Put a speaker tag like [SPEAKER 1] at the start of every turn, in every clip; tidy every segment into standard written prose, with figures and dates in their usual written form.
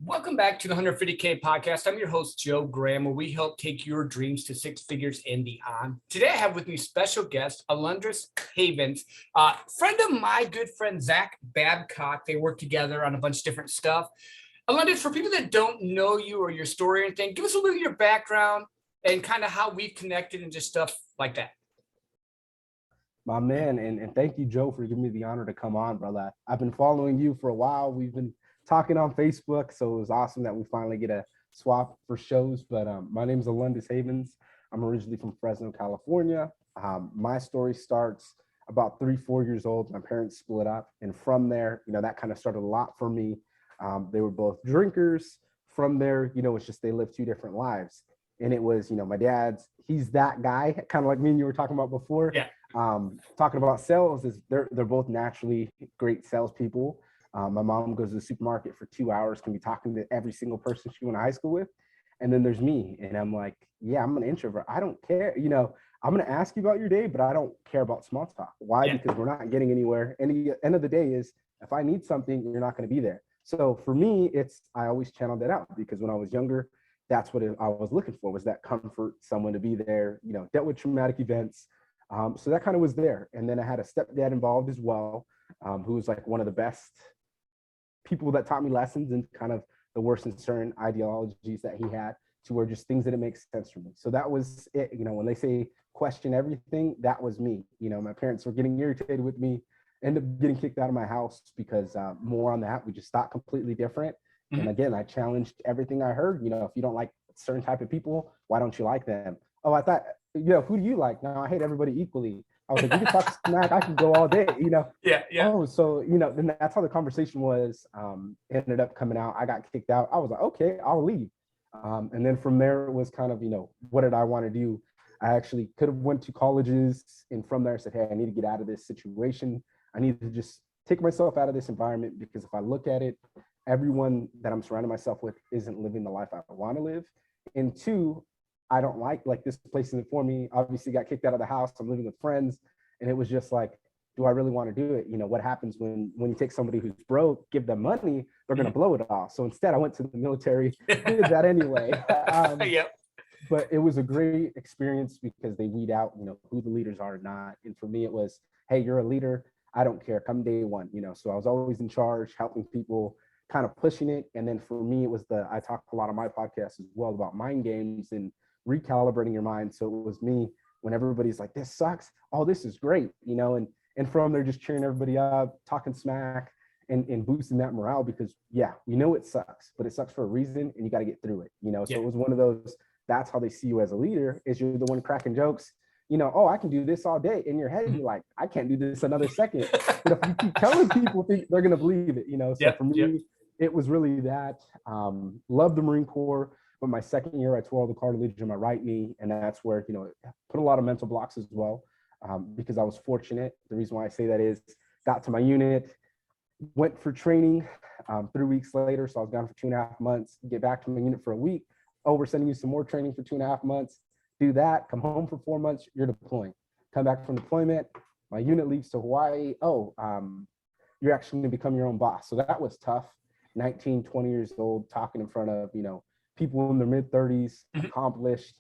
[SPEAKER 1] Welcome back to the 150K podcast. I'm your host, Joe Graham, where we help take your dreams to six figures and beyond. Today, I have with me special guest, Alundas Havens, friend of my good friend, Zach Babcock. They work together on a bunch of different stuff. Alundas, for people that don't know you or your story or anything, give us a little bit of your background and kind of how we've connected and just stuff like that.
[SPEAKER 2] My man, and thank you, Joe, for giving me the honor to come on, brother. I've been following you for a while. We've been talking on Facebook, so it was awesome that we finally get a swap for shows. But my name is Alundas Havens. I'm originally from Fresno, California. My story starts about 3-4 years old. My parents split up, and from there, that kind of started a lot for me. They were both drinkers. From there, it's just they lived two different lives. And it was, my dad's, he's that guy, kind of like me and you were talking about before.
[SPEAKER 1] Yeah.
[SPEAKER 2] Talking about sales is they're both naturally great salespeople. My mom goes to the supermarket for 2 hours, can be talking to every single person she went to high school with. And then there's me, and I'm like, yeah, I'm an introvert. I don't care. I'm going to ask you about your day, but I don't care about small talk. Why? Yeah. Because we're not getting anywhere. And the end of the day is, if I need something, you're not going to be there. So for me, I always channeled that out, because when I was younger, that's what I was looking for, was that comfort, someone to be there, dealt with traumatic events. So that kind of was there. And then I had a stepdad involved as well, who was like one of the best people that taught me lessons and kind of the worst in certain ideologies that he had, to where just things didn't make sense for me. So that was it. When they say question everything, that was me. My parents were getting irritated with me, ended up getting kicked out of my house because more on that, we just thought completely different. Mm-hmm. And again, I challenged everything I heard. If you don't like certain type of people, why don't you like them? Oh, I thought, who do you like? No, I hate everybody equally. I was like, you can talk smack, I can go all day,
[SPEAKER 1] Yeah.
[SPEAKER 2] Oh, so, then that's how the conversation was. Ended up coming out. I got kicked out. I was like, okay, I'll leave. And then from there, it was kind of, what did I want to do? I actually could have went to colleges, and from there I said, hey, I need to get out of this situation. I need to just take myself out of this environment, because if I look at it, everyone that I'm surrounding myself with isn't living the life I want to live. And two, I don't like this place isn't for me. Obviously got kicked out of the house. I'm living with friends. And it was just like, do I really want to do it? What happens when you take somebody who's broke, give them money, they're going to blow it all. So instead I went to the military, did that anyway.
[SPEAKER 1] Yep.
[SPEAKER 2] But it was a great experience, because they weed out, who the leaders are or not. And for me, it was, hey, you're a leader. I don't care. Come day one, so I was always in charge, helping people, kind of pushing it. And then for me, it was I talk a lot on my podcast as well about mind games and recalibrating your mind. So it was me, when everybody's like, this sucks, oh, this is great, and from there, just cheering everybody up, talking smack, and boosting that morale, because yeah, we know it sucks, but it sucks for a reason, and you got to get through it. So It was one of those, that's how they see you as a leader, is you're the one cracking jokes. Oh, I can do this all day. In your head, you're like, I can't do this another second. But if you keep telling people, they're going to believe it, So for me, it was really that. Loved the Marine Corps. But my second year, I tore all the cartilage in my right knee. And that's where, it put a lot of mental blocks as well, because I was fortunate. The reason why I say that is, got to my unit, went for training 3 weeks later. So I was gone for 2.5 months, get back to my unit for a week. Oh, we're sending you some more training for 2.5 months. Do that, come home for 4 months, you're deploying. Come back from deployment, my unit leaves to Hawaii. Oh, you're actually gonna become your own boss. So that was tough. 19, 20 years old, talking in front of, people in their mid 30s, accomplished,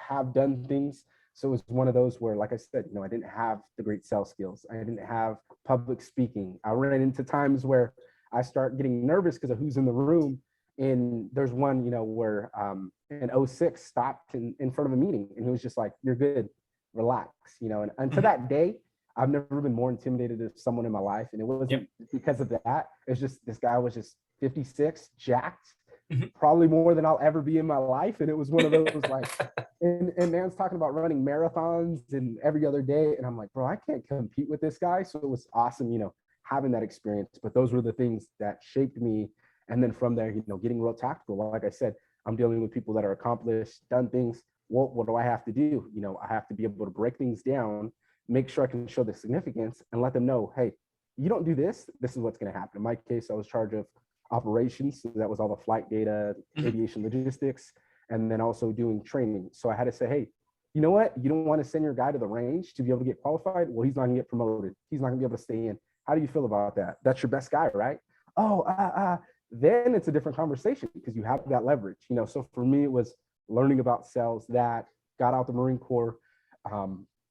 [SPEAKER 2] have done things. So it was one of those where, like I said, I didn't have the great sales skills. I didn't have public speaking. I ran into times where I start getting nervous because of who's in the room. And there's one, where an 06 stopped in front of a meeting, and he was just like, you're good, relax, and to that day, I've never been more intimidated of someone in my life. And it wasn't because of that. It's just, this guy was just 56, jacked, probably more than I'll ever be in my life. And it was one of those like, and man's talking about running marathons and every other day. And I'm like, bro, I can't compete with this guy. So it was awesome, having that experience. But those were the things that shaped me. And then from there, getting real tactical. Like I said, I'm dealing with people that are accomplished, done things. What do I have to do? I have to be able to break things down, make sure I can show the significance, and let them know, hey, you don't do this, this is what's going to happen. In my case, I was in charge of operations. So that was all the flight data, aviation logistics, and then also doing training. So I had to say, hey, you know what? You don't want to send your guy to the range to be able to get qualified? Well, he's not going to get promoted. He's not going to be able to stay in. How do you feel about that? That's your best guy, right? Oh, then it's a different conversation because you have that leverage, So for me, it was learning about sales. That got out the Marine Corps.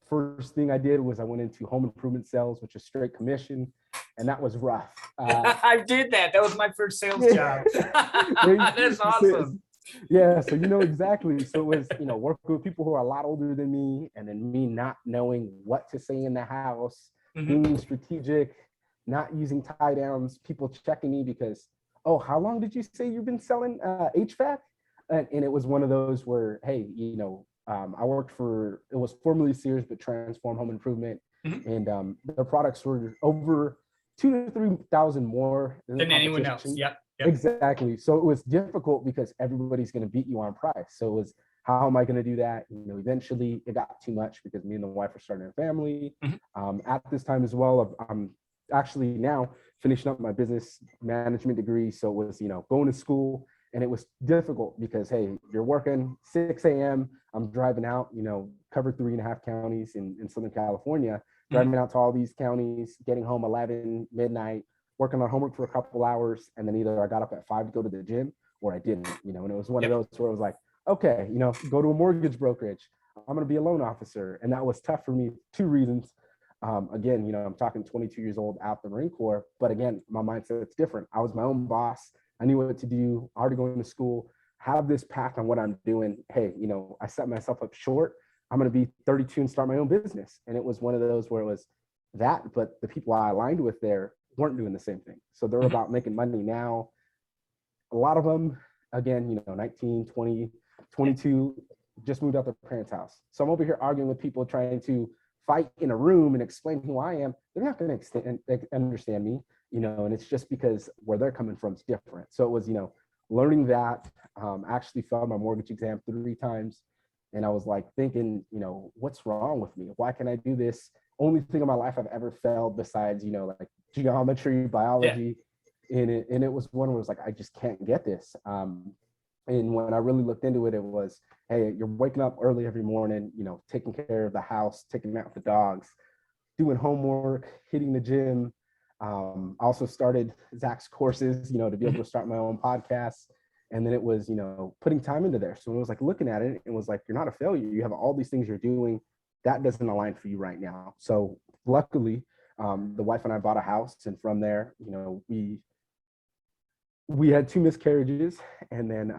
[SPEAKER 2] First thing I did was I went into home improvement sales, which is straight commission, and that was rough.
[SPEAKER 1] I did that. That was my first sales job. That's awesome.
[SPEAKER 2] Yeah, so exactly. So it was, working with people who are a lot older than me, and then me not knowing what to say in the house, being strategic, not using tie downs, people checking me because, oh, how long did you say you've been selling HVAC? And it was one of those where, hey, I worked for, it was formerly Sears, but Transform Home Improvement. And the products were over 2,000 to 3,000 more
[SPEAKER 1] than anyone else. Yep.
[SPEAKER 2] Exactly. So it was difficult because everybody's going to beat you on price. So it was, how am I going to do that? Eventually it got too much because me and the wife are starting a family. At this time as well, I'm actually now finishing up my business management degree. So it was, going to school, and it was difficult because, hey, you're working 6 a.m. I'm driving out, covered 3.5 counties in Southern California, driving out to all these counties, getting home 11, midnight, working on homework for a couple hours. And then either I got up at 5 to go to the gym or I didn't, and it was one of those where it was like, okay, go to a mortgage brokerage. I'm going to be a loan officer. And that was tough for me. 2 reasons. Again, I'm talking 22 years old out the Marine Corps, but again, my mindset's different. I was my own boss. I knew what to do, already going to school, have this path on what I'm doing. Hey, I set myself up short. I'm going to be 32 and start my own business. And it was one of those where it was that, but the people I aligned with there weren't doing the same thing. So they're about making money now. A lot of them, again, 19, 20, 22, just moved out their parents' house. So I'm over here arguing with people trying to fight in a room and explain who I am. They're not going to understand me, and it's just because where they're coming from is different. So it was, learning that. Actually failed my mortgage exam 3 times. And I was like thinking, what's wrong with me? Why can't I do this? Only thing in my life I've ever failed besides, like geometry, biology. And it was one where it was like, I just can't get this. And when I really looked into it, it was, hey, you're waking up early every morning, taking care of the house, taking out the dogs, doing homework, hitting the gym. Also started Zach's courses, to be able to start my own podcast. And then it was, putting time into there. So it was like looking at it, it was like, you're not a failure. You have all these things you're doing that doesn't align for you right now. So luckily, the wife and I bought a house. And from there, we had 2 miscarriages. And then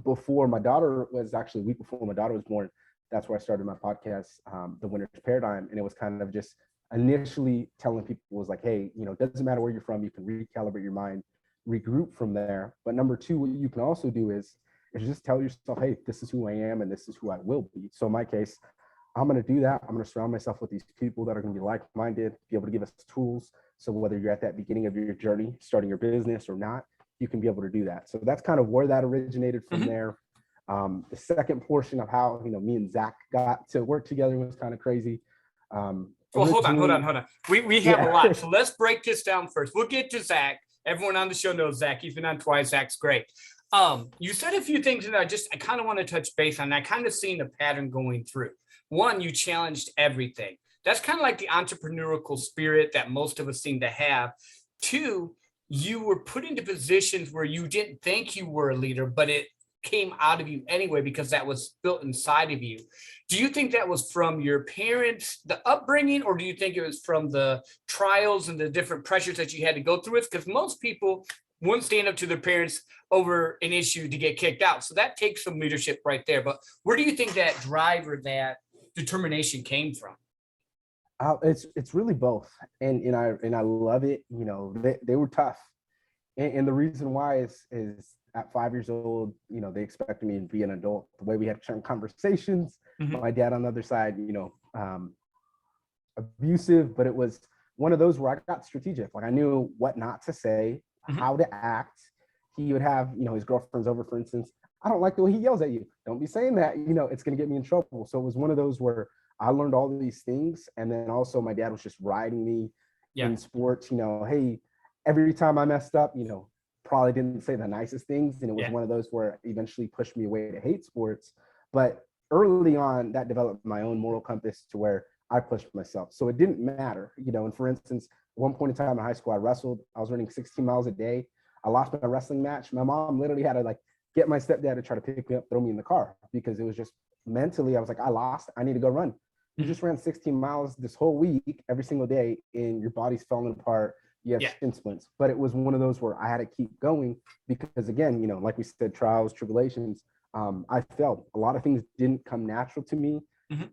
[SPEAKER 2] before my daughter was actually a week before my daughter was born, that's where I started my podcast, The Winner's Paradigm. And it was kind of just initially telling people was like, hey, it doesn't matter where you're from, you can recalibrate your mind, regroup from there. But number 2, what you can also do is just tell yourself, hey, this is who I am and this is who I will be. So in my case, I'm going to do that. I'm going to surround myself with these people that are going to be like-minded, be able to give us tools. So whether you're at that beginning of your journey, starting your business or not, you can be able to do that. So that's kind of where that originated from there. The second portion of how, me and Zach got to work together was kind of crazy.
[SPEAKER 1] Well, hold on. We have a lot. So let's break this down first. We'll get to Zach. Everyone on the show knows Zach. He's been on twice. Zach's great. You said a few things that I kind of want to touch base on. I kind of seen a pattern going through. One, you challenged everything. That's kind of like the entrepreneurial spirit that most of us seem to have. 2, you were put into positions where you didn't think you were a leader, but it came out of you anyway because that was built inside of you. Do you think that was from your parents, the upbringing, or do you think it was from the trials and the different pressures that you had to go through with? Because most people wouldn't stand up to their parents over an issue to get kicked out. So that takes some leadership right there. But where do you think that drive or that determination came from?
[SPEAKER 2] It's really both. And I love it. They were tough. And the reason why is at 5 years old, they expected me to be an adult. The way we had certain conversations, my dad on the other side, abusive, but it was one of those where I got strategic. Like I knew what not to say, how to act. He would have, his girlfriends over, for instance. I don't like the way he yells at you. Don't be saying that, it's going to get me in trouble. So it was one of those where I learned all of these things. And then also my dad was just riding me in sports, hey, every time I messed up, probably didn't say the nicest things. And it was one of those where it eventually pushed me away to hate sports. But early on, that developed my own moral compass to where I pushed myself. So it didn't matter, and for instance, at one point in time in high school, I wrestled. I was running 16 miles a day. I lost my wrestling match. My mom literally had to like get my stepdad to try to pick me up, throw me in the car, because it was just mentally, I was like, I lost, I need to go run. You just ran 16 miles this whole week, every single day, and your body's falling apart. You have shin splints. But it was one of those where I had to keep going because, again, like we said, trials, tribulations. I failed. A lot of things didn't come natural to me.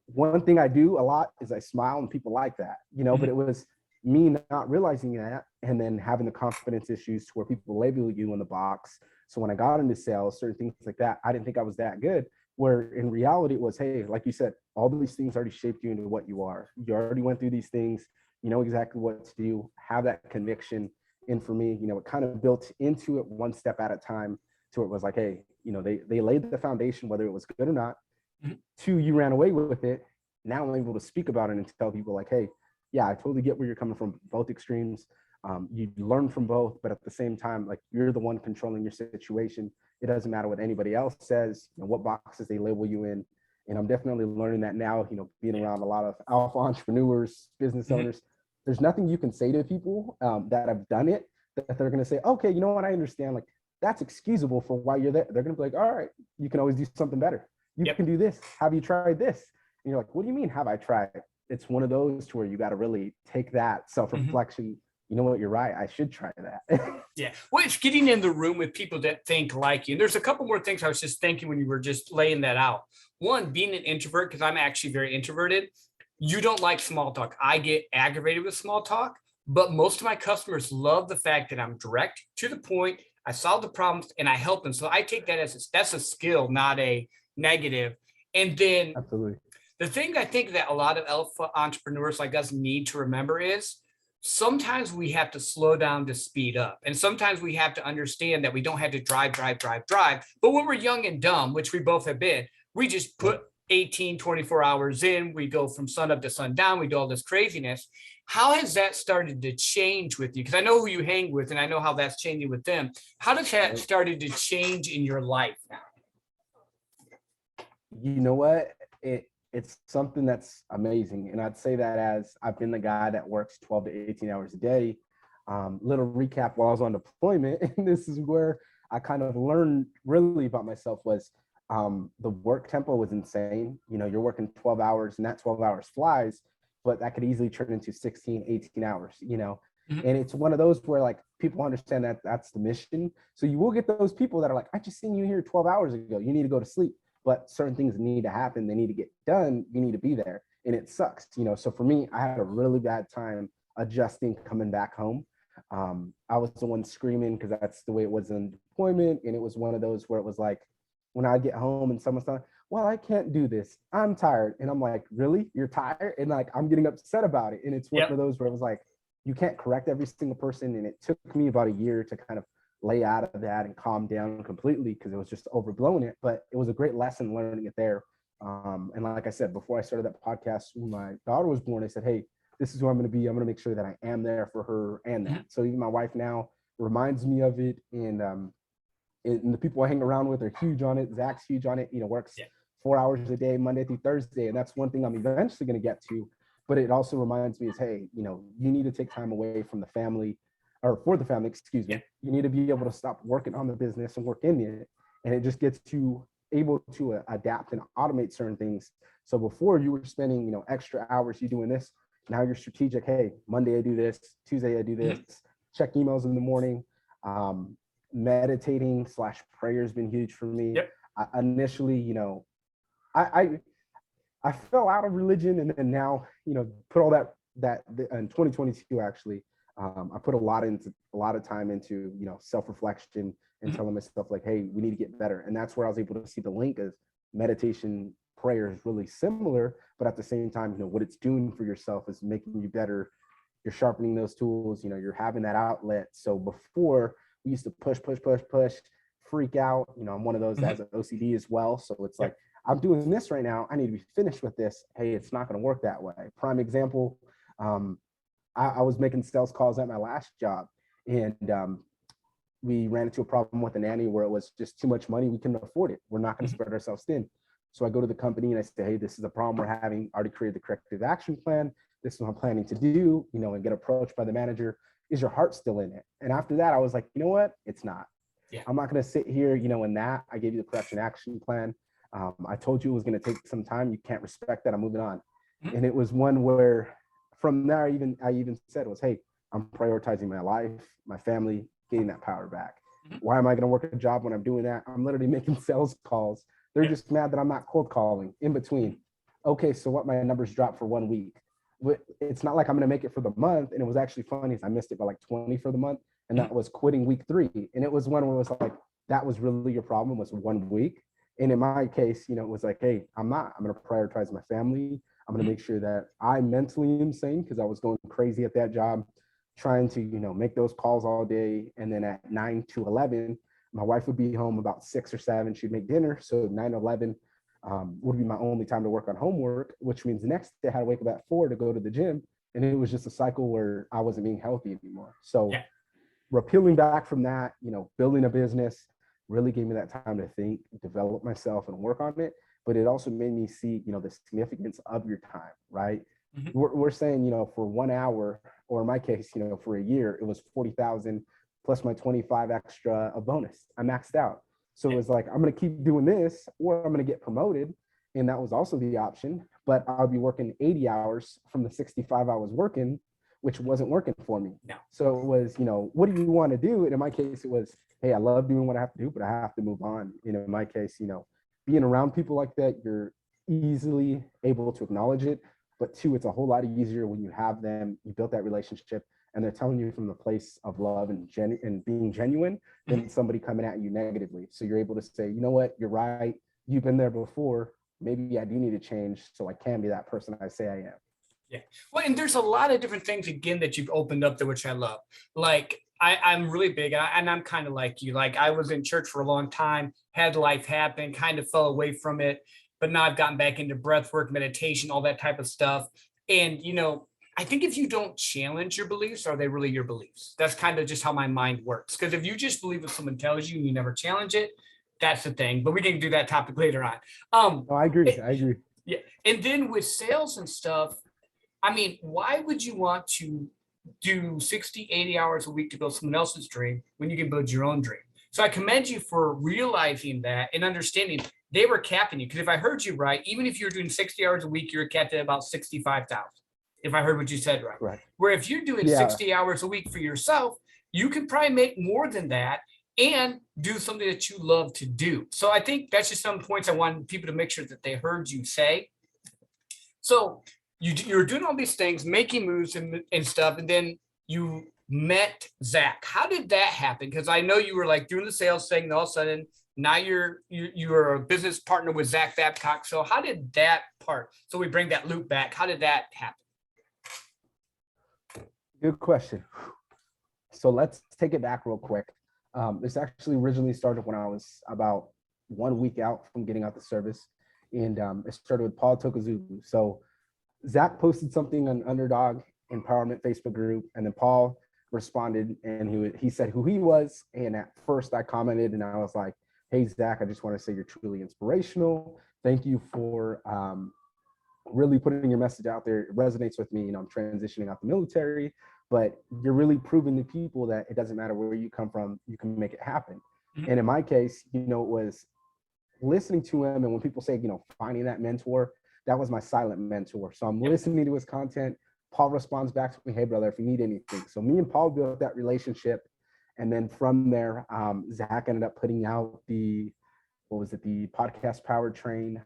[SPEAKER 2] One thing I do a lot is I smile, and people like that, but it was me not realizing that, and then having the confidence issues to where people label you in the box. So when I got into sales, certain things like that, I didn't think I was that good. Where in reality it was, hey, like you said, all these things already shaped you into what you are. You already went through these things, you know exactly what to do, have that conviction. And for me, it kind of built into it one step at a time, to where it was like, hey, they laid the foundation, whether it was good or not. Two, you ran away with it. Now I'm able to speak about it and tell people like, hey, yeah, I totally get where you're coming from, both extremes. You learn from both, but at the same time, like, you're the one controlling your situation. It doesn't matter what anybody else says, what boxes they label you in. And I'm definitely learning that now, being around a lot of alpha entrepreneurs, business owners. There's nothing you can say to people that have done it that they're going to say, okay, you know what, I understand. Like, that's excusable for why you're there. They're going to be like, all right, you can always do something better. You can do this. Have you tried this? And you're like, what do you mean, have I tried? It's one of those to where you got to really take that self-reflection. You know what, you're right, I should try that.
[SPEAKER 1] Yeah. Well, it's getting in the room with people that think like you. And there's a couple more things I was just thinking when you were just laying that out. One, being an introvert, because I'm actually very introverted. You don't like small talk. I get aggravated with small talk, but most of my customers love the fact that I'm direct, to the point. I solve the problems and I help them. So I take that as that's a skill, not a negative. And then
[SPEAKER 2] Absolutely.
[SPEAKER 1] the thing I think that a lot of alpha entrepreneurs like us need to remember is sometimes we have to slow down to speed up. And sometimes we have to understand that we don't have to drive. But when we're young and dumb, which we both have been, we just put 18, 24 hours in, we go from sun up to sundown, we do all this craziness. How has that started to change with you? Because I know who you hang with and I know how that's changing with them. How does that started to change in your life now?
[SPEAKER 2] You know what? It's something that's amazing. And I'd say that as I've been the guy that works 12 to 18 hours a day. Little recap while I was on deployment, and this is where I kind of learned really about myself, was the work tempo was insane. You're working 12 hours and that 12 hours flies, but that could easily turn into 16, 18 hours, and it's one of those where like people understand that that's the mission. So you will get those people that are like, I just seen you here 12 hours ago. You need to go to sleep. But certain things need to happen. They need to get done. You need to be there. And it sucks, So for me, I had a really bad time adjusting coming back home. I was the one screaming because that's the way it was in deployment. And it was one of those where it was like, when I get home and someone's like, well, I can't do this, I'm tired. And I'm like, really? You're tired? And like, I'm getting upset about it. And it's one of those where it was like, you can't correct every single person. And it took me about a year to kind of lay out of that and calm down completely, because it was just overblowing it. But it was a great lesson learning it there. And like I said, before I started that podcast, when my daughter was born, I said, hey, this is who I'm going to be. I'm going to make sure that I am there for her and that. So even my wife now reminds me of it. And the people I hang around with are huge on it. Zach's huge on it, works 4 hours a day, Monday through Thursday. And that's one thing I'm eventually going to get to. But it also reminds me is, hey, you need to take time away from the family, or for the family, excuse me. You need to be able to stop working on the business and work in it. And it just gets you able to adapt and automate certain things. So before you were spending, extra hours, you doing this. Now you're strategic. Hey, Monday I do this, Tuesday I do this, check emails in the morning. Meditating / prayer has been huge for me. Initially, I fell out of religion, and then now, put all that in 2022, actually, I put a lot of time into, self-reflection and telling myself like, hey, we need to get better. And that's where I was able to see the link of meditation, prayer is really similar, but at the same time, what it's doing for yourself is making you better. You're sharpening those tools, you're having that outlet. So before, we used to push, freak out. I'm one of those that has an OCD as well. So it's like, I'm doing this right now, I need to be finished with this. Hey, it's not going to work that way. Prime example, I was making sales calls at my last job, and we ran into a problem with a nanny where it was just too much money. We couldn't afford it. We're not going to spread ourselves thin. So I go to the company and I say, hey, this is a problem we're having. I already created the corrective action plan. This is what I'm planning to do, and get approached by the manager. is your heart still in it? And after that, I was like, you know what? It's not.
[SPEAKER 1] Yeah.
[SPEAKER 2] I'm not going to sit here, in that. I gave you the correction action plan. I told you it was going to take some time. You can't respect that. I'm moving on. And it was one where from there, I even said was, hey, I'm prioritizing my life, my family, getting that power back. Why am I going to work a job when I'm doing that? I'm literally making sales calls. They're just mad that I'm not cold calling in between. Okay, so what, my numbers dropped for 1 week. It's not like I'm going to make it for the month. And it was actually funny is I missed it by like 20 for the month. And that was quitting week 3. And it was one where it was like, that was really your problem, was 1 week. And in my case, it was like, hey, I'm going to prioritize my family. I'm going to make sure that I mentally am sane, because I was going crazy at that job, trying to, make those calls all day. And then at 9 to 11, my wife would be home about 6 or 7. She'd make dinner. So 9 to 11 would be my only time to work on homework, which means the next day I had to wake up at 4 to go to the gym. And it was just a cycle where I wasn't being healthy anymore. So repealing back from that, building a business really gave me that time to think, develop myself and work on it. But it also made me see, the significance of your time, right? We're saying, for 1 hour, or in my case, for a year, it was 40,000 plus my 25 extra a bonus. I maxed out. So it was like, I'm going to keep doing this, or I'm going to get promoted. And that was also the option, but I'll be working 80 hours from the 65 I was working, which wasn't working for me.
[SPEAKER 1] No.
[SPEAKER 2] So it was, what do you want to do? And in my case, it was, hey, I love doing what I have to do, but I have to move on. In my case, being around people like that, you're easily able to acknowledge it. But 2, it's a whole lot easier when you have them, you built that relationship, and they're telling you from the place of love and being genuine than somebody coming at you negatively. So you're able to say, you know what, you're right. You've been there before. Maybe I do need to change so I can be that person I say I am.
[SPEAKER 1] Yeah. Well, and there's a lot of different things, again, that you've opened up there, which I love. Like, I'm really big, and I'm kind of like you. Like, I was in church for a long time, had life happen, kind of fell away from it. But now I've gotten back into breath work, meditation, all that type of stuff. And, I think if you don't challenge your beliefs, are they really your beliefs? That's kind of just how my mind works. Because if you just believe what someone tells you and you never challenge it, that's the thing. But we can do that topic later on.
[SPEAKER 2] No, I agree. I agree.
[SPEAKER 1] Yeah. And then with sales and stuff, I mean, why would you want to do 60, 80 hours a week to build someone else's dream when you can build your own dream? So I commend you for realizing that and understanding they were capping you. Because if I heard you right, even if you're doing 60 hours a week, you're capped at about 65,000. If I heard what you said right.
[SPEAKER 2] Right.
[SPEAKER 1] Where if you're doing 60 hours a week for yourself, you can probably make more than that and do something that you love to do. So I think that's just some points I want people to make sure that they heard you say. So you're doing all these things, making moves and stuff, and then you met Zach. How did that happen? Because I know you were like doing the sales thing, and all of a sudden now you're a business partner with Zach Babcock. So how did that part? So we bring that loop back. How did that happen?
[SPEAKER 2] Good question. So let's take it back real quick. This actually originally started when I was about 1 week out from getting out the service, and it started with Paul Tokazubu. So Zach posted something on Underdog Empowerment Facebook group, and then Paul responded, and he said who he was. And at first I commented, and I was like, hey, Zach, I just want to say you're truly inspirational. Thank you for really putting your message out there. It resonates with me. I'm transitioning out the military, but you're really proving to people that it doesn't matter where you come from, you can make it happen. And in my case, it was listening to him. And when people say, finding that mentor, that was my silent mentor. So I'm listening to his content. Paul responds back to me, hey, brother, if you need anything. So me and Paul built that relationship. And then from there, Zach ended up putting out the podcast Powertrain,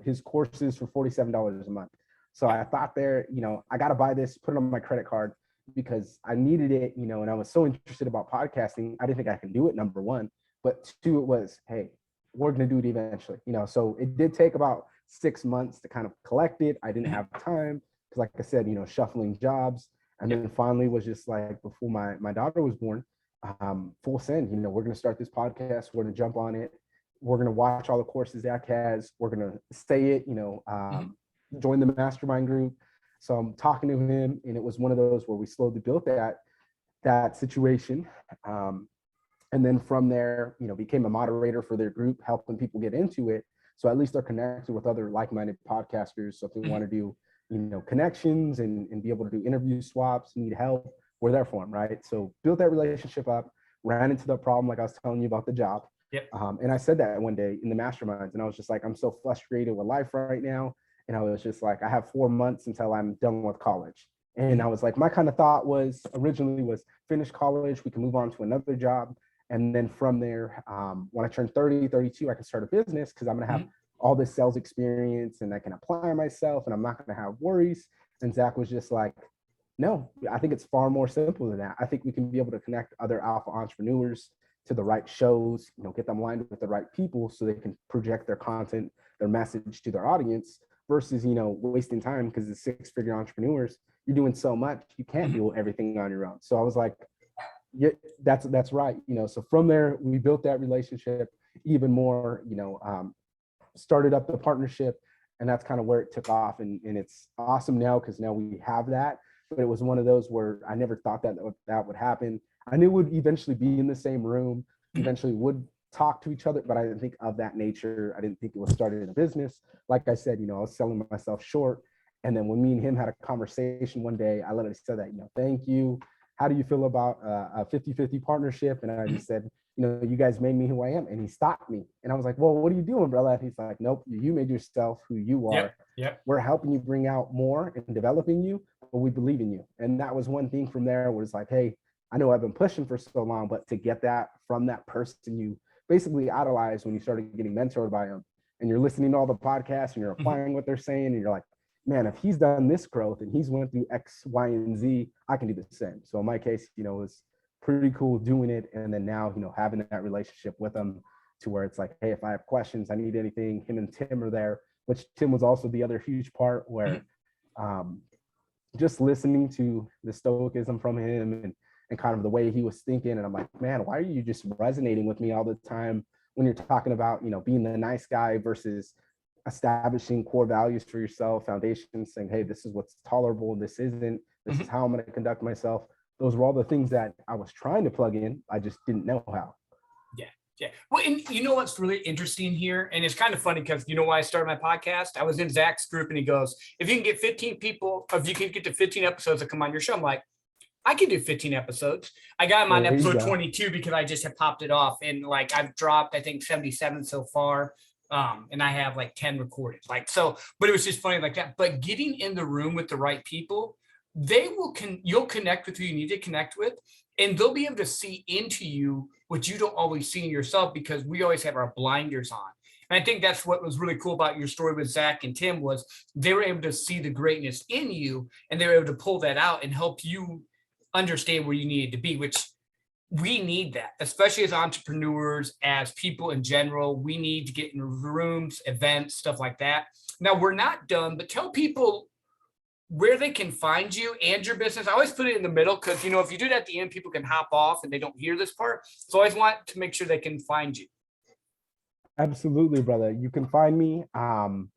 [SPEAKER 2] his courses for $47 a month. So I thought there, I got to buy this, put it on my credit card because I needed it, and I was so interested about podcasting. I didn't think I could do it, number one, but 2, it was, hey, we're going to do it eventually, so it did take about 6 months to kind of collect it. I didn't have time because, like I said, shuffling jobs. And then finally was just like before my daughter was born, full send, we're going to start this podcast. We're going to jump on it. We're going to watch all the courses Zach has. We're going to say it, join the mastermind group. So I'm talking to him, and it was one of those where we slowly built that situation. And then from there, became a moderator for their group, helping people get into it. So at least they're connected with other like-minded podcasters. So if they want to do, connections and be able to do interview swaps, need help, we're there for them, right? So built that relationship up, ran into the problem like I was telling you about the job.
[SPEAKER 1] Yep.
[SPEAKER 2] And I said that one day in the masterminds, and I was just like, I'm so frustrated with life right now. And I was just like, I have 4 months until I'm done with college. And I was like, my kind of thought was originally was finish college, we can move on to another job. And then from there, when I turn 30, 32, I can start a business because I'm going to have all this sales experience and I can apply myself and I'm not going to have worries. And Zach was just like, no, I think it's far more simple than that. I think we can be able to connect other alpha entrepreneurs to the right shows, get them aligned with the right people so they can project their content, their message to their audience versus, wasting time because as 6-figure entrepreneurs, you're doing so much, you can't do everything on your own. So I was like, yeah, that's right. So from there, we built that relationship even more, started up the partnership, and that's kind of where it took off. And it's awesome now because now we have that. But it was one of those where I never thought that would happen. I knew we'd eventually be in the same room, eventually would talk to each other, but I didn't think of that nature. I didn't think it was started in a business. Like I said, I was selling myself short. And then when me and him had a conversation one day, I literally said that, thank you. How do you feel about a 50-50 partnership? And I just said, you guys made me who I am. And he stopped me. And I was like, well, what are you doing, brother? And he's like, nope, you made yourself who you are.
[SPEAKER 1] Yep.
[SPEAKER 2] We're helping you bring out more and developing you, but we believe in you. And that was one thing from there where it's like, hey, I know I've been pushing for so long, but to get that from that person you basically idolize when you started getting mentored by them and you're listening to all the podcasts and you're applying what they're saying and you're like, man, if he's done this growth and he's went through X, Y, and Z, I can do the same. So in my case, it was pretty cool doing it. And then now, having that relationship with them to where it's like, hey, if I have questions, I need anything, him and Tim are there, which Tim was also the other huge part where just listening to the stoicism from him and kind of the way he was thinking. And I'm like, man, why are you just resonating with me all the time when you're talking about, being the nice guy versus establishing core values for yourself, foundations, saying, hey, this is what's tolerable, this isn't, this is how I'm going to conduct myself. Those were all the things that I was trying to plug in. I just didn't know how.
[SPEAKER 1] Yeah. Well, and what's really interesting here, and it's kind of funny because why I started my podcast? I was in Zach's group and he goes, if you can get 15 people, if you can get to 15 episodes that come on your show, I'm like, I can do 15 episodes. I got him on episode 22 because I just have popped it off. And I've dropped, I think 77 so far. And I have 10 recorded. But it was just funny like that. But getting in the room with the right people, you'll connect with who you need to connect with, and they'll be able to see into you what you don't always see in yourself because we always have our blinders on. And I think that's what was really cool about your story with Zach and Tim was they were able to see the greatness in you and they were able to pull that out and help you understand where you needed to be, which we need that, especially as entrepreneurs, as people in general. We need to get in rooms, events, stuff like that. Now, we're not done, but tell people where they can find you and your business. I always put it in the middle because, if you do it at the end, people can hop off and they don't hear this part. So I always want to make sure they can find you.
[SPEAKER 2] Absolutely, brother. You can find me on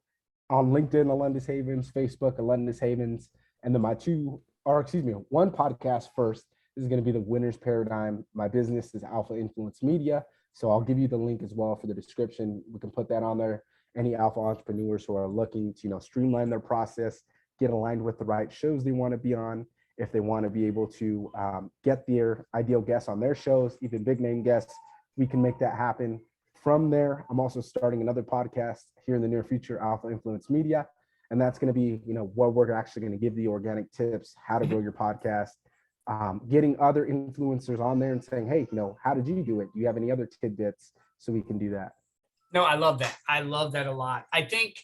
[SPEAKER 2] LinkedIn, Alundas Havens, Facebook, Alundas Havens, and then one podcast first. This is going to be the Winner's Paradigm. My business is Alpha Influence Media. So I'll give you the link as well for the description. We can put that on there. Any alpha entrepreneurs who are looking to, streamline their process, get aligned with the right shows they want to be on. If they want to be able to get their ideal guests on their shows, even big name guests, we can make that happen. From there, I'm also starting another podcast here in the near future, Alpha Influence Media. And that's going to be, where we're actually going to give the organic tips, how to grow your podcast, getting other influencers on there and saying, hey, how did you do it? Do you have any other tidbits so we can do that?
[SPEAKER 1] No, I love that. I love that a lot. I think,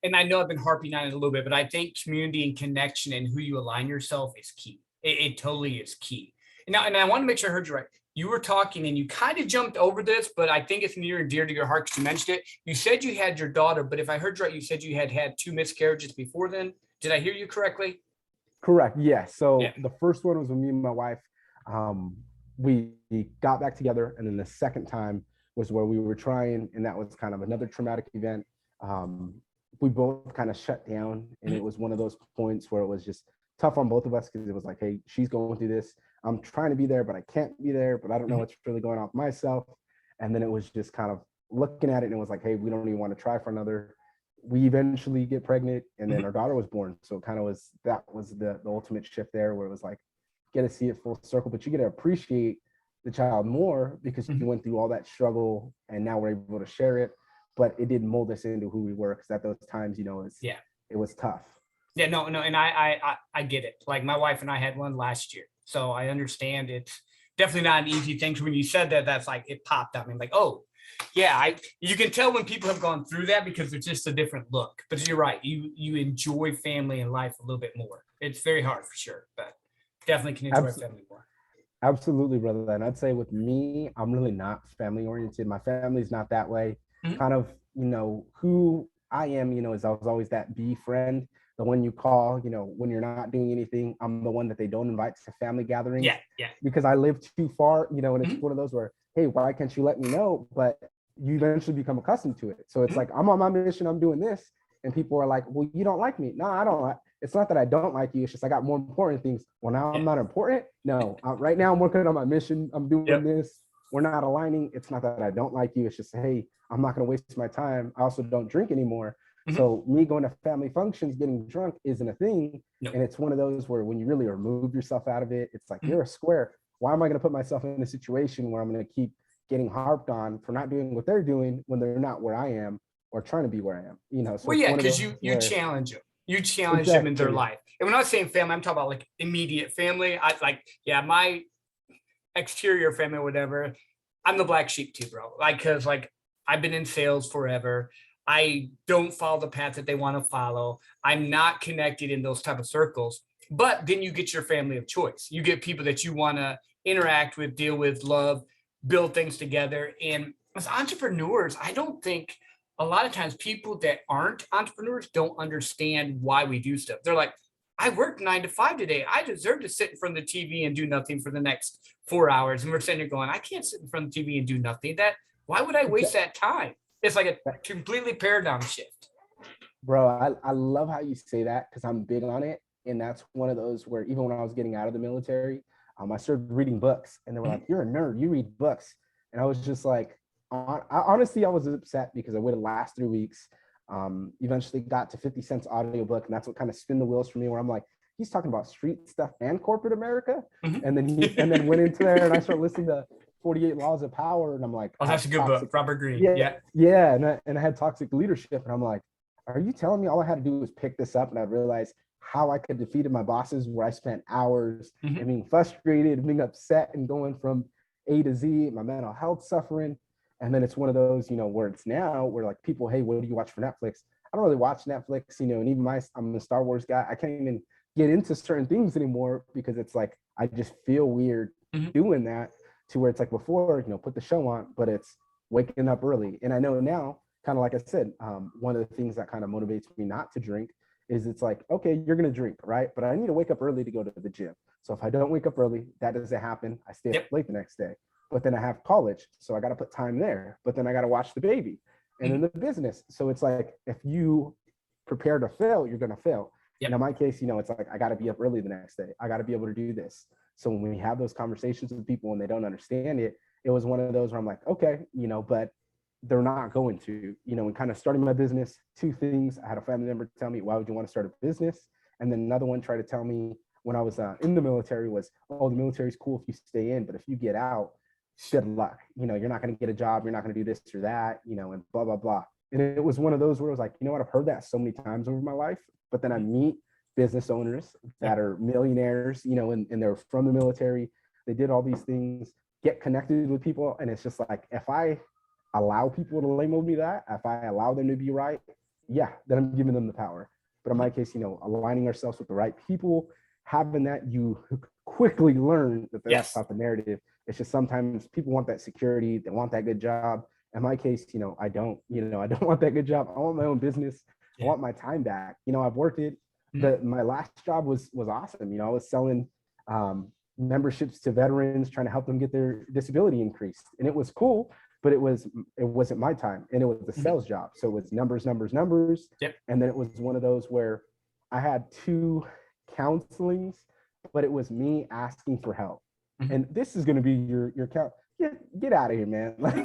[SPEAKER 1] and I know I've been harping on it a little bit, but I think community and connection and who you align yourself is key. It totally is key. And I want to make sure I heard you right. You were talking and you kind of jumped over this, but I think it's near and dear to your heart because you mentioned it. You said you had your daughter, but if I heard you right, you said you had 2 miscarriages before then. Did I hear you correctly?
[SPEAKER 2] Correct. Yes. So The first one was with me and my wife. We got back together. And then the second time was where we were trying, and that was kind of another traumatic event. We both kind of shut down, and it was one of those points where it was just tough on both of us because it was like, hey, she's going through this. I'm trying to be there, but I can't be there, but I don't know what's really going on with myself. And then it was just kind of looking at it and it was like, hey, we don't even want to try for another. We eventually get pregnant and then our daughter was born. So it kind of was, that was the ultimate shift there where it was like, get to see it full circle, but you get to appreciate the child more because you went through all that struggle and now we're able to share it. But it did mold us into who we were, because at those times, it was tough.
[SPEAKER 1] Yeah, no, and I get it. Like my wife and I had one last year, so I understand it's definitely not an easy thing. So when you said that, that's like it popped up. I'm like, oh, yeah, you can tell when people have gone through that because it's just a different look. But you're right, you enjoy family and life a little bit more. It's very hard for sure, but definitely can enjoy family more.
[SPEAKER 2] Absolutely, brother. And I'd say with me, I'm really not family oriented. My family's not that way. Kind of, who I am, is I was always that B friend, the one you call, when you're not doing anything. I'm the one that they don't invite to family gatherings.
[SPEAKER 1] Yeah.
[SPEAKER 2] Because I live too far, and it's one of those where, hey, why can't you let me know? But you eventually become accustomed to it. So it's like, I'm on my mission, I'm doing this. And people are like, well, you don't like me. No, I don't like. It's not that I don't like you. It's just I got more important things. Well, now I'm not important. No, right now I'm working on my mission. I'm doing this. We're not aligning. It's not that I don't like you. It's just, hey, I'm not going to waste my time. I also don't drink anymore. So me going to family functions, getting drunk isn't a thing. And it's one of those where when you really remove yourself out of it, it's like, you're a square. Why am I going to put myself in a situation where I'm going to keep getting harped on for not doing what they're doing when they're not where I am or trying to be where I am? So
[SPEAKER 1] well, yeah, because you challenge them. You challenge them in their life. And when I was saying family, I'm talking about like immediate family. I like, my exterior family or whatever. I'm the black sheep too, bro. Like, because like I've been in sales forever. I don't follow the path that they want to follow. I'm not connected in those type of circles. But then you get your family of choice. You get people that you want to interact with, deal with, love, build things together. And as entrepreneurs, I don't think a lot of times people that aren't entrepreneurs don't understand why we do stuff. They're like, I worked 9 to 5 today. I deserve to sit in front of the TV and do nothing for the next 4 hours. And we're sitting there going, I can't sit in front of the TV and do nothing. Why would I waste that time? It's like a completely paradigm shift.
[SPEAKER 2] Bro, I love how you say that because I'm big on it. And that's one of those where even when I was getting out of the military, I started reading books and they were like, you're a nerd, you read books. And I was just like, honestly, I was upset because I waited the last 3 weeks. Eventually got to 50 Cent's audiobook, and that's what kind of spin the wheels for me, where I'm like, he's talking about street stuff and corporate America. And then went into there and I started listening to 48 Laws of Power, and I'm like,
[SPEAKER 1] oh, that's a good book, Robert Greene.
[SPEAKER 2] Yeah. And I had toxic leadership, and I'm like, are you telling me all I had to do was pick this up? And I realized how I could defeat my bosses, where I spent hours and being frustrated, being upset, and going from A to Z, my mental health suffering. And then it's one of those, where it's now where like people, hey, what do you watch for Netflix? I don't really watch Netflix, and even I'm a Star Wars guy. I can't even get into certain things anymore because it's like, I just feel weird doing that, to where it's like before, put the show on, but it's waking up early. And I know now, kind of like I said, one of the things that kind of motivates me not to drink is it's like, okay, you're going to drink, right? But I need to wake up early to go to the gym. So if I don't wake up early, that doesn't happen. I stay up late the next day. But then I have college, so I got to put time there. But then I got to watch the baby and then the business. So it's like, if you prepare to fail, you're going to fail. And in my case, it's like, I got to be up early the next day. I got to be able to do this. So when we have those conversations with people and they don't understand it, it was one of those where I'm like, okay, but they're not going to, and kind of starting my business, 2 things. I had a family member tell me, why would you want to start a business? And then another one tried to tell me when I was in the military was, oh, the military is cool if you stay in, but if you get out, good luck. You're not going to get a job. You're not going to do this or that, and blah, blah, blah. And it was one of those where I was like, what, I've heard that so many times over my life, but then I meet business owners that are millionaires, and they're from the military. They did all these things, get connected with people. And it's just like, if I allow people to label me that, if I allow them to be right, then I'm giving them the power. But in my case, aligning ourselves with the right people, having that, you quickly learn that that's not the narrative. It's just sometimes people want that security, they want that good job. In my case, I don't want that good job. I want my own business. I want my time back. I've worked it. My last job was awesome. I was selling memberships to veterans, trying to help them get their disability increased. And it was cool, but it wasn't my time. And it was the sales job. So it was numbers. And then it was one of those where I had 2 counselings, but it was me asking for help. And this is going to be your count. Get out of here, man. Like,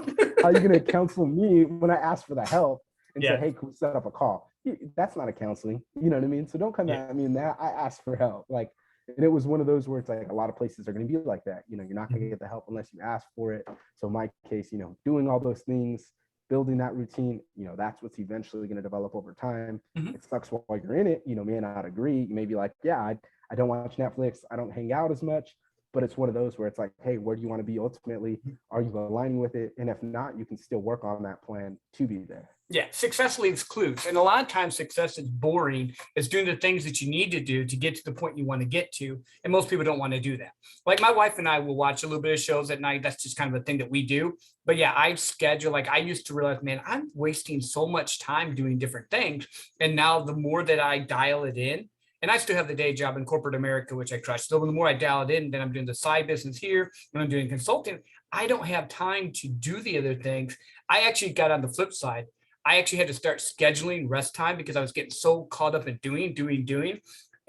[SPEAKER 2] how are you going to counsel me when I ask for the help and say, hey, can we set up a call? That's not a counseling. You know what I mean? So don't come at me in that. I asked for help. Like, And it was one of those where it's like a lot of places are going to be like that. You're not going to get the help unless you ask for it. So in my case, doing all those things, building that routine, that's what's eventually going to develop over time.
[SPEAKER 1] Mhm.
[SPEAKER 2] It sucks while you're in it, may not agree. You may be like, yeah, I don't watch Netflix. I don't hang out as much. But it's one of those where it's like, hey, where do you want to be ultimately? Are you aligning with it? And if not, you can still work on that plan to be there.
[SPEAKER 1] Yeah, success leaves clues. And a lot of times success is boring. It's doing the things that you need to do to get to the point you want to get to. And most people don't want to do that. Like my wife and I will watch a little bit of shows at night. That's just kind of a thing that we do. But yeah, I schedule, like I used to realize, man, I'm wasting so much time doing different things. And now the more that I dial it in, and I still have the day job in corporate America, which I crush. So the more I dial it in, then I'm doing the side business here, and I'm doing consulting. I don't have time to do the other things. I actually got on the flip side. I actually had to start scheduling rest time because I was getting so caught up in doing,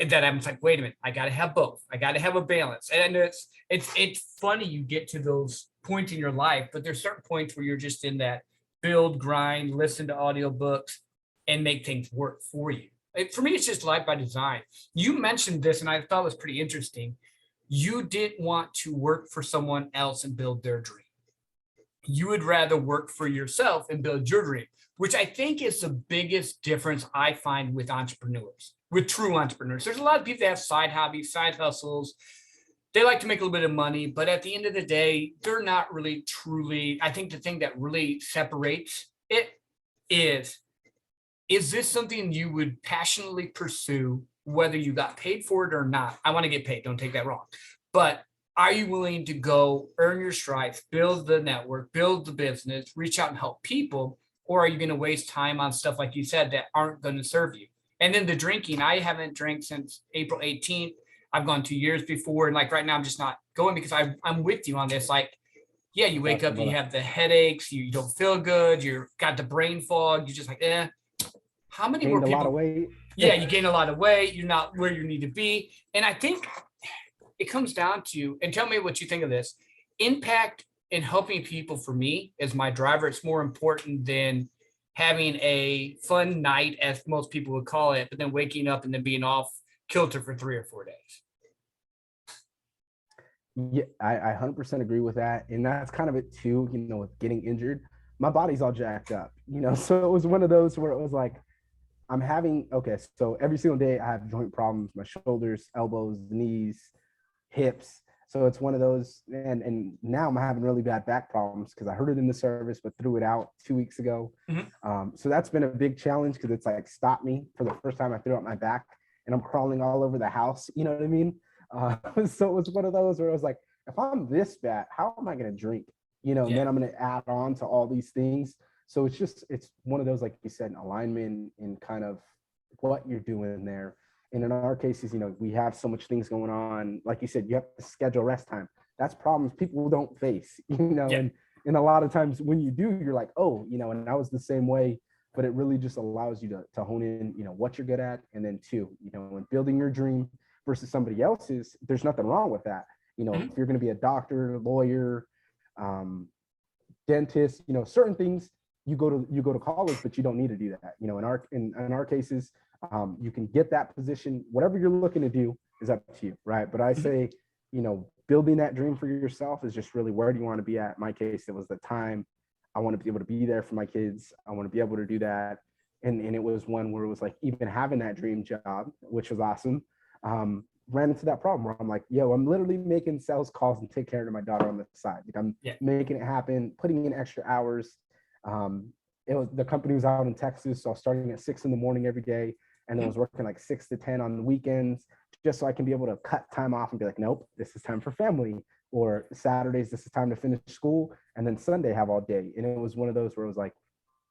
[SPEAKER 1] and that I'm like, wait a minute, I got to have both. I got to have a balance. And it's funny you get to those points in your life, but there's certain points where you're just in that build, grind, listen to audiobooks, and make things work for you. For me, it's just life by design. You mentioned this, and I thought it was pretty interesting. You didn't want to work for someone else and build their dream. You would rather work for yourself and build your dream, which I think is the biggest difference I find with entrepreneurs, with true entrepreneurs. There's a lot of people that have side hobbies, side hustles. They like to make a little bit of money, but at the end of the day, they're not really truly. I think the thing that really separates it is this something you would passionately pursue, whether you got paid for it or not? I want to get paid, don't take that wrong. But are you willing to go earn your stripes, build the network, build the business, reach out and help people? Or are you going to waste time on stuff, like you said, that aren't going to serve you? And then the drinking, I haven't drank since April 18th. I've gone 2 years before. And like right now, I'm just not going because I'm with you on this. Like, yeah, you wake up, you have the headaches, you don't feel good, you've got the brain fog, you're just like, how many more
[SPEAKER 2] Gained a lot
[SPEAKER 1] people?
[SPEAKER 2] of weight.
[SPEAKER 1] Yeah, you gain a lot of weight, you're not where you need to be. And I think it comes down to, and tell me what you think of this, impact in helping people for me as my driver. It's more important than having a fun night, as most people would call it, but then waking up and then being off kilter for 3 or 4 days.
[SPEAKER 2] Yeah, I 100% agree with that. And that's kind of it too, with getting injured. My body's all jacked up, so it was one of those where it was like, so every single day I have joint problems, my shoulders, elbows, knees, hips. So it's one of those, and now I'm having really bad back problems because I heard it in the service, but threw it out 2 weeks ago. So that's been a big challenge because it's like stopped me for the first time. I threw out my back and I'm crawling all over the house. You know what I mean? So it was one of those where I was like, if I'm this bad, how am I going to drink? And then I'm going to add on to all these things. So it's one of those, like you said, alignment in kind of what you're doing there. And in our cases, we have so much things going on. Like you said, you have to schedule rest time. That's problems people don't face, and a lot of times when you do, you're like, oh, and I was the same way, but it really just allows you to hone in, what you're good at. And then two, when building your dream versus somebody else's, there's nothing wrong with that. If you're going to be a doctor, lawyer, dentist, certain things you go to college, but you don't need to do that. In our cases, you can get that position. Whatever you're looking to do is up to you, right? But I say, building that dream for yourself is just really, where do you want to be at? In my case, it was the time. I want to be able to be there for my kids. I want to be able to do that. And it was one where it was like, even having that dream job, which was awesome, ran into that problem where I'm like, yo, I'm literally making sales calls and take care of my daughter on the side. Like I'm making it happen, putting in extra hours. The company was out in Texas, so I was starting at 6 a.m. every day, and then I was working like 6 to 10 on the weekends, just so I can be able to cut time off and be like, nope, this is time for family. Or Saturdays, this is time to finish school, and then Sunday have all day. And it was one of those where it was like,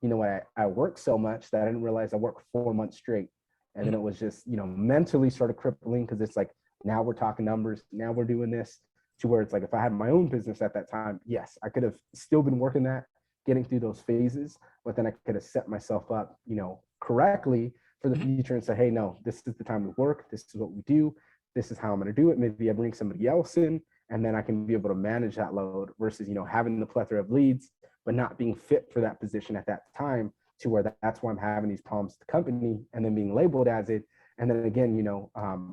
[SPEAKER 2] you know what, I worked so much that I didn't realize I worked 4 months straight. And then it was just, mentally started crippling, because it's like, now we're talking numbers, now we're doing this, to where it's like, if I had my own business at that time, yes, I could have still been working that, getting through those phases, but then I could have set myself up, correctly for the future and say, hey, no, this is the time we work. This is what we do. This is how I'm going to do it. Maybe I bring somebody else in, and then I can be able to manage that load versus, having the plethora of leads, but not being fit for that position at that time, to where that's why I'm having these problems with the company, and then being labeled as it. And then again,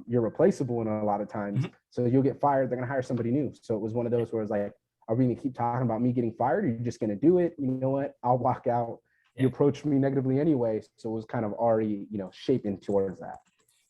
[SPEAKER 2] you're replaceable in a lot of times.
[SPEAKER 1] Mhm.
[SPEAKER 2] So you'll get fired. They're going to hire somebody new. So it was one of those where it's like, are we going to keep talking about me getting fired? Or are you just going to do it? You know what? I'll walk out. You
[SPEAKER 1] Yeah.
[SPEAKER 2] approached me negatively anyway. So it was kind of already, shaping towards that.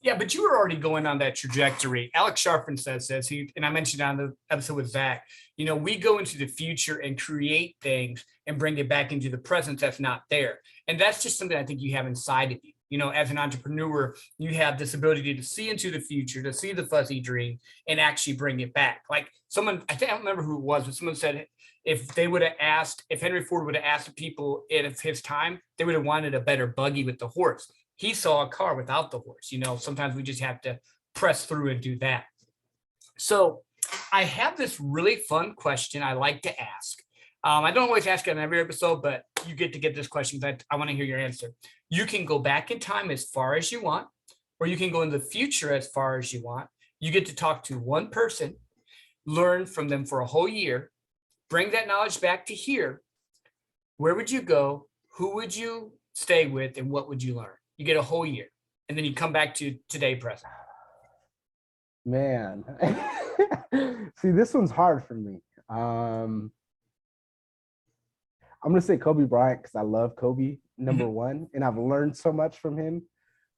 [SPEAKER 1] Yeah, but you were already going on that trajectory. Alex Sharpton says this, and I mentioned on the episode with Zach, we go into the future and create things and bring it back into the present that's not there. And that's just something I think you have inside of you. As an entrepreneur, you have this ability to see into the future, to see the fuzzy dream and actually bring it back. Like someone, I don't remember who it was, but someone said if Henry Ford would have asked the people at his time, they would have wanted a better buggy with the horse. He saw a car without the horse. Sometimes we just have to press through and do that. So I have this really fun question I like to ask. I don't always ask it on every episode, but you get to get this question because I want to hear your answer. You can go back in time as far as you want, or you can go in the future as far as you want. You get to talk to one person, learn from them for a whole year, bring that knowledge back to here. Where would you go? Who would you stay with? And what would you learn? You get a whole year, and then you come back to today present.
[SPEAKER 2] Man, see, this one's hard for me. I'm gonna say Kobe Bryant because I love Kobe, number one, and I've learned so much from him.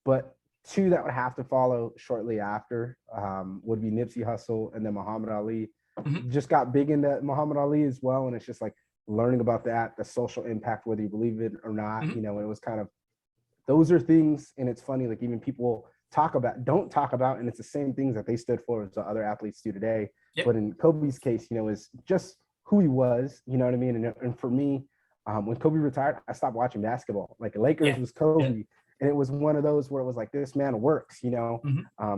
[SPEAKER 2] But two that would have to follow shortly after would be Nipsey Hussle and then Muhammad Ali. Just got big into Muhammad Ali as well, and it's just like learning about that, the social impact, whether you believe it or not. It was kind of, those are things, and it's funny, like even people don't talk about, and it's the same things that they stood for as the other athletes do today. Yep. But in Kobe's case, is just who he was, you know what I mean? And for me, when Kobe retired, I stopped watching basketball. Like Lakers was Kobe. Yeah. And it was one of those where it was like, this man works,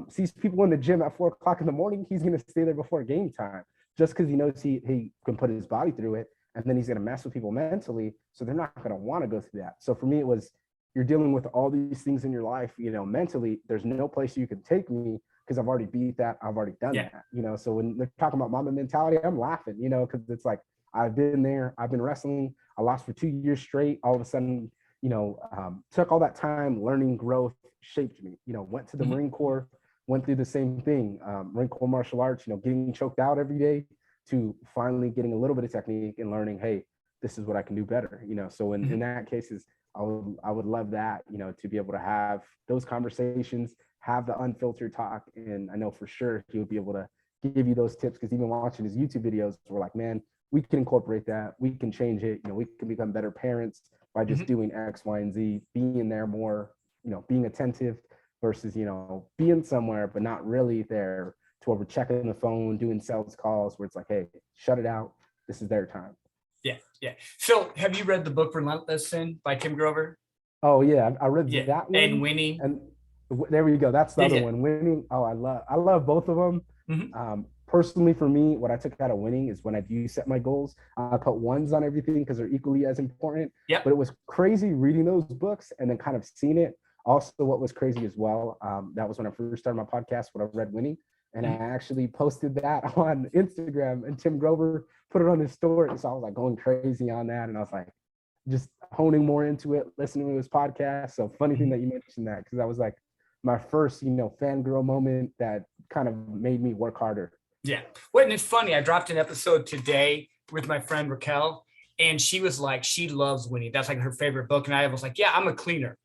[SPEAKER 2] sees people in the gym at 4:00 in the morning, he's going to stay there before game time just because he knows he can put his body through it. And then he's going to mess with people mentally. So they're not going to want to go through that. So for me, it was, you're dealing with all these things in your life, mentally, there's no place you can take me because I've already beat that. I've already done that, so when they're talking about Mamba mentality, I'm laughing, because it's like, I've been there, I've been wrestling, I lost for 2 years straight. All of a sudden, took all that time, learning, growth, shaped me, went to the Marine Corps, went through the same thing, Marine Corps martial arts, getting choked out every day to finally getting a little bit of technique and learning, hey, this is what I can do better, so in that case is, I would love that, to be able to have those conversations, have the unfiltered talk. And I know for sure he would be able to give you those tips, because even watching his YouTube videos, we're like, man, we can incorporate that. We can change it. We can become better parents by just doing X, Y, and Z, being there more, being attentive versus, being somewhere, but not really there to where we're checking the phone, doing sales calls where it's like, hey, shut it out. This is their time.
[SPEAKER 1] Yeah. So have you read the book Relentless by Tim Grover?
[SPEAKER 2] Oh yeah, I read that one.
[SPEAKER 1] And Winning.
[SPEAKER 2] And there we go. That's the other one. Winning. Oh, I love both of them. Personally, for me, what I took out of Winning is when I do set my goals, I put ones on everything because they're equally as important. Yeah. But it was crazy reading those books and then kind of seeing it. Also, what was crazy as well, that was when I first started my podcast, when I read Winning. And I actually posted that on Instagram, and Tim Grover put it on his story. So I was like going crazy on that. And I was like, just honing more into it, listening to his podcast. So funny thing that you mentioned that, because that was like my first, fangirl moment that kind of made me work harder.
[SPEAKER 1] Yeah. Well, and it's funny. I dropped an episode today with my friend Raquel, and she was like, she loves Winning. That's like her favorite book. And I was like, yeah, I'm a cleaner,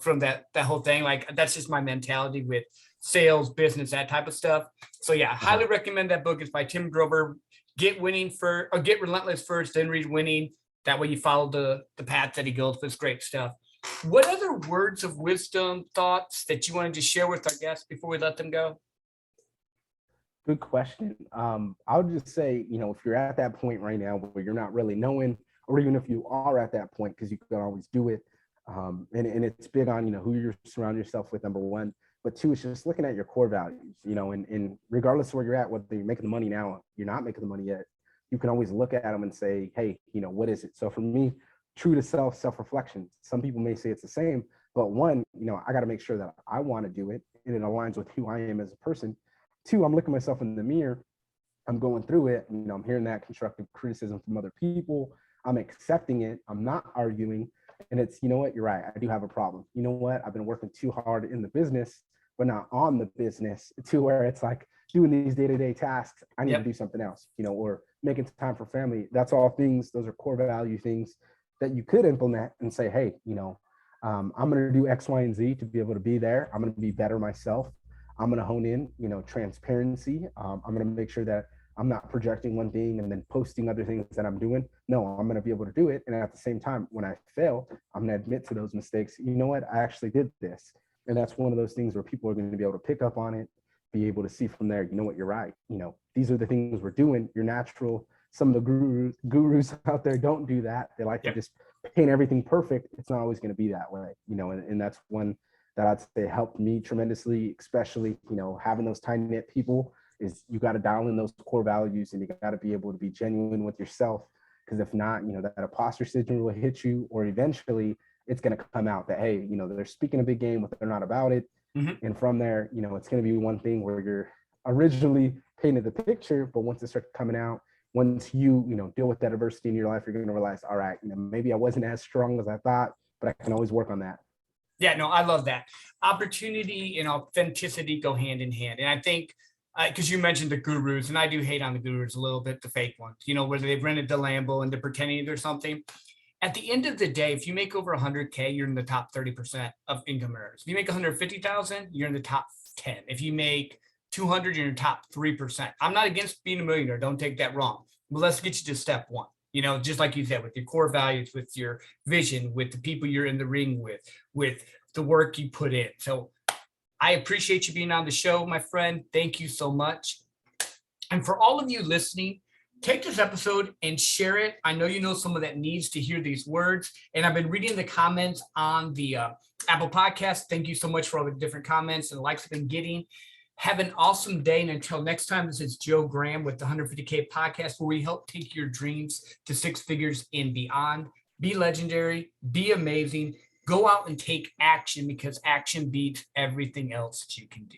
[SPEAKER 1] from that whole thing. Like, that's just my mentality with sales, business, that type of stuff. So yeah, highly recommend that book. It's by Tim Grover. Get Relentless first, then read Winning. That way you follow the path that he goes. It's great stuff. What other words of wisdom, thoughts that you wanted to share with our guests before we let them go?
[SPEAKER 2] Good question. I would just say, if you're at that point right now where you're not really knowing, or even if you are at that point, because you can always do it. And it's big on, who you surround yourself with, number one. But two, it's just looking at your core values, and regardless of where you're at, whether you're making the money now, you're not making the money yet, you can always look at them and say, hey, what is it? So for me, true to self-reflection. Some people may say it's the same, but one, I got to make sure that I want to do it and it aligns with who I am as a person. Two, I'm looking myself in the mirror. I'm going through it. I'm hearing that constructive criticism from other people. I'm accepting it. I'm not arguing. And it's, you know what, you're right. I do have a problem. You know what? I've been working too hard in the business, but not on the business, to where it's like doing these day-to-day tasks. I need
[SPEAKER 1] Yep.
[SPEAKER 2] to do something else, or making time for family. That's all things, those are core value things that you could implement and say, hey, I'm going to do X, Y, and Z to be able to be there. I'm going to be better myself. I'm going to hone in, transparency. I'm going to make sure that I'm not projecting one thing and then posting other things that I'm doing. No, I'm going to be able to do it. And at the same time, when I fail, I'm going to admit to those mistakes. You know what? I actually did this. And that's one of those things where people are going to be able to pick up on it, be able to see from there, you know what, you're right. These are the things we're doing. You're natural. Some of the gurus out there don't do that. They like to just paint everything perfect. It's not always going to be that way, and that's one that I'd say helped me tremendously, especially, having those tight knit people. Is you got to dial in those core values, and you got to be able to be genuine with yourself. Because if not, that imposter syndrome will hit you, or eventually it's going to come out that, hey, they're speaking a big game, but they're not about it. Mm-hmm. And from there, it's going to be one thing where you're originally painted the picture, but once it starts coming out, once you deal with that adversity in your life, you're going to realize, all right, maybe I wasn't as strong as I thought, but I can always work on that.
[SPEAKER 1] Yeah, no, I love that. Opportunity and authenticity go hand in hand. And I think, because you mentioned the gurus, and I do hate on the gurus a little bit, the fake ones, where they've rented the Lambo and they're pretending they're something. At the end of the day, if you make over 100K, you're in the top 30% of income earners. If you make 150,000, you're in the top 10. If you make 200, you're in the top 3%. I'm not against being a millionaire. Don't take that wrong. But let's get you to step one. Just like you said, with your core values, with your vision, with the people you're in the ring with the work you put in. So I appreciate you being on the show, my friend. Thank you so much. And for all of you listening, take this episode and share it. I know you know someone that needs to hear these words. And I've been reading the comments on the Apple Podcast. Thank you so much for all the different comments and likes I've been getting. Have an awesome day. And until next time, this is Joe Graham with the 150K Podcast, where we help take your dreams to six figures and beyond. Be legendary, be amazing. Go out and take action, because action beats everything else that you can do.